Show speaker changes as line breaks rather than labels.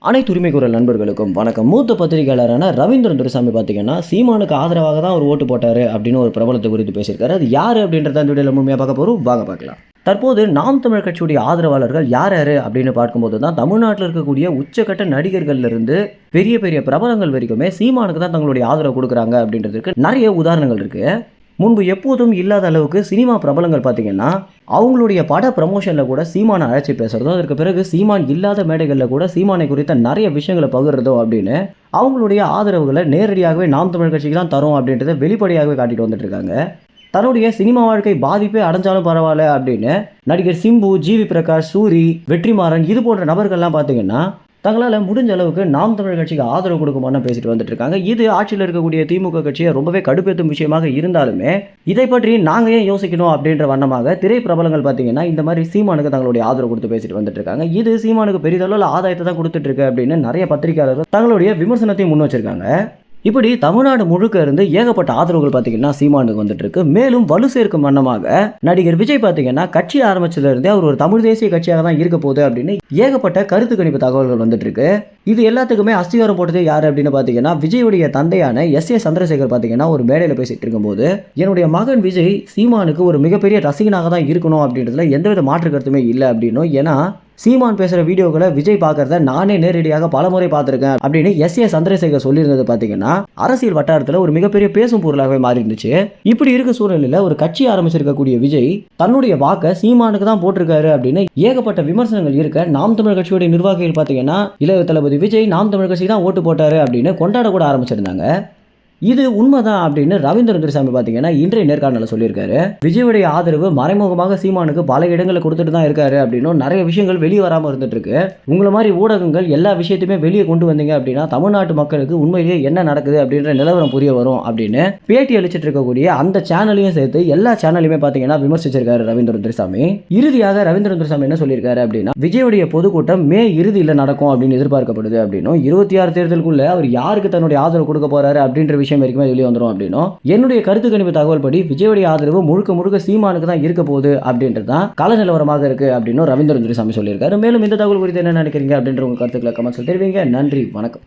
அனைத்து உரிமை குரல் நண்பர்களுக்கும் வணக்கம். மூத்த பத்திரிகையாளரான ரவீந்திரன் துரைசாமி பார்த்தீங்கன்னா, சீமானுக்கு ஆதரவாக தான் அவர் ஓட்டு போட்டாரு அப்படின்னு ஒரு பிரபலத்தை குறித்து பேசியிருக்காரு. அது யாரு அப்படின்றத இந்த வீடியோவில் முழுமையாக பார்க்க போகிறோம். வாங்க பார்க்கலாம். தற்போது நாம் தமிழர் கட்சியுடைய ஆதரவாளர்கள் யார் யாரு அப்படின்னு பார்க்கும்போது தான் தமிழ்நாட்டில் இருக்கக்கூடிய உச்சக்கட்ட நடிகர்கள்ல இருந்து பெரிய பெரிய பிரபலங்கள் வரைக்குமே சீமானுக்கு தான் தங்களுடைய ஆதரவு கொடுக்குறாங்க அப்படின்றதுக்கு நிறைய உதாரணங்கள் இருக்கு. முன்பு எப்போதும் இல்லாத அளவுக்கு சினிமா பிரபலங்கள் பார்த்தீங்கன்னா அவங்களுடைய பட ப்ரமோஷனில் கூட சீமானை அழைச்சி பேசுகிறதும், அதற்கு பிறகு சீமான் இல்லாத மேடைகளில் கூட சீமானை குறித்த நிறைய விஷயங்களை பகிர்றதும் அப்படின்னு அவங்களுடைய ஆதரவுகளை நேரடியாகவே நாம் தமிழ் கட்சிக்கு தான் தரும் அப்படின்றத வெளிப்படையாகவே காட்டிட்டு வந்துட்டு இருக்காங்க. தன்னுடைய சினிமா வாழ்க்கை பாதிப்பே அடைஞ்சாலும் பரவாயில்ல அப்படின்னு நடிகர் சிம்பு, ஜிவி பிரகாஷ், சூரி, வெற்றிமாறன் இது போன்ற நபர்கள்லாம் பார்த்தீங்கன்னா தங்களால் முடிஞ்ச அளவுக்கு நாம் தமிழ் கட்சிக்கு ஆதரவு கொடுக்குமான்னு பேசிட்டு வந்துட்டு இருக்காங்க. இது ஆட்சியில் இருக்கக்கூடிய திமுக கட்சியை ரொம்பவே கடுப்பேற்றும் விஷயமாக இருந்தாலுமே இதை பற்றி நாங்கள் ஏன் யோசிக்கணும் அப்படின்ற வண்ணமாக திரை பிரபலங்கள் பார்த்தீங்கன்னா இந்த மாதிரி சீமானுக்கு தங்களுடைய ஆதரவு கொடுத்து பேசிட்டு வந்துட்டு இருக்காங்க. இது சீமானுக்கு பெரிதளவில் ஆதாயத்தை தான் கொடுத்துட்டு இருக்கு அப்படின்னு நிறைய பத்திரிகையாளர்கள் தங்களுடைய விமர்சனத்தையும் முன் வச்சிருக்காங்க. இப்படி தமிழ்நாடு முழுக்க இருந்து ஏகப்பட்ட ஆதரவுகள் பார்த்தீங்கன்னா சீமானுக்கு வந்துட்டு இருக்கு. மேலும் வலு சேர்க்கும் வண்ணமாக நடிகர் விஜய் பார்த்தீங்கன்னா கட்சி ஆரம்பிச்சதுல இருந்தே அவர் ஒரு தமிழ் தேசிய கட்சியாக தான் இருக்க போகுது அப்படின்னு ஏகப்பட்ட கருத்து கணிப்பு தகவல்கள் வந்துட்டு இருக்கு. இது எல்லாத்துக்குமே அஸ்திகாரம் போட்டது யாரு அப்படின்னு பார்த்தீங்கன்னா விஜயுடைய தந்தையான எஸ்.ஏ. சந்திரசேகர் பார்த்தீங்கன்னா ஒரு மேடையில் பேசிட்டு இருக்கும்போது, என்னுடைய மகன் விஜய் சீமானுக்கு ஒரு மிகப்பெரிய ரசிகனாக தான் இருக்கணும் அப்படின்றதுல எந்தவித மாற்று கருத்துமே இல்லை அப்படின்னும், ஏன்னா சீமான் பேசுகிற வீடியோக்களை விஜய் பார்க்கறத நானே நேரடியாக பலமுறை பார்த்துருக்கேன் அப்படின்னு எஸ்.ஏ. சந்திரசேகர் சொல்லியிருந்தது பார்த்தீங்கன்னா அரசியல் வட்டாரத்தில் ஒரு மிகப்பெரிய பேசும் பொருளாகவே மாறி இருந்துச்சு. இப்படி இருக்க சூழ்நிலையில் ஒரு கட்சி ஆரம்பிச்சிருக்கக்கூடிய விஜய் தன்னுடைய வாக்கை சீமானுக்கு தான் போட்டிருக்காரு அப்படின்னு ஏகப்பட்ட விமர்சனங்கள் இருக்க நாம் தமிழ் கட்சியுடைய நிர்வாகிகள் பார்த்தீங்கன்னா இளைய தளபதி விஜய் நாம் தமிழ் கட்சிக்கு தான் ஓட்டு போட்டாரு அப்படின்னு கொண்டாட கூட ஆரம்பிச்சிருந்தாங்க. இது உண்மைதான் அப்படின்னு ரவீந்திரன் துரைசாமி பார்த்தீங்கன்னா இன்றைய நேர்காணலில் சொல்லியிருக்காரு. விஜயுடைய ஆதரவு மறைமுகமாக சீமானுக்கு பல இடங்களில் கொடுத்துட்டு தான் இருக்காரு அப்படின்னும் நிறைய விஷயங்கள் வெளியே வராமல் இருந்துட்டு இருக்கு. உங்களை மாதிரி ஊடகங்கள் எல்லா விஷயத்தையுமே வெளியே கொண்டு வந்தீங்க அப்படின்னா தமிழ்நாட்டு மக்களுக்கு உண்மையிலேயே என்ன நடக்குது அப்படின்ற நிலவரம் புரிய வரும் அப்படின்னு பேட்டி அளிச்சிட்டு இருக்கக்கூடிய அந்த சேனலையும் சேர்த்து எல்லா சேனலையுமே பார்த்தீங்கன்னா விமர்சிச்சிருக்காரு ரவீந்திரன் துரைசாமி. இறுதியாக ரவீந்திரன் துரைசாமி என்ன சொல்லியிருக்காரு அப்படின்னா, விஜயுடைய பொதுக்கூட்டம் மே இறுதியில் நடக்கும் அப்படின்னு எதிர்பார்க்கப்படுது அப்படின்னும், 26 தேர்தலுக்குள்ள அவர் யாருக்கு தன்னுடைய ஆதரவு கொடுக்க போறாரு அப்படின்ற விஷயம் வரைக்கும் வெளியே வந்துடும் அப்படின்னும், என்னுடைய கருத்து கணிப்பு தகவல் படி விஜயுடைய ஆதரவு முழுக்க முழுக்க சீமானுக்கு தான் இருக்க போகுது அப்படின்றது தான் கள நிலவரமாக இருக்கு அப்படின்னு ரவீந்திரன் துரைசாமி சொல்லியிருக்காரு. மேலும் இந்த தகவல் குறித்து என்ன நினைக்கிறீங்க அப்படின்ற உங்க கருத்துக்களை கமெண்ட்ஸ்ல தெரிவிங்க. நன்றி, வணக்கம்.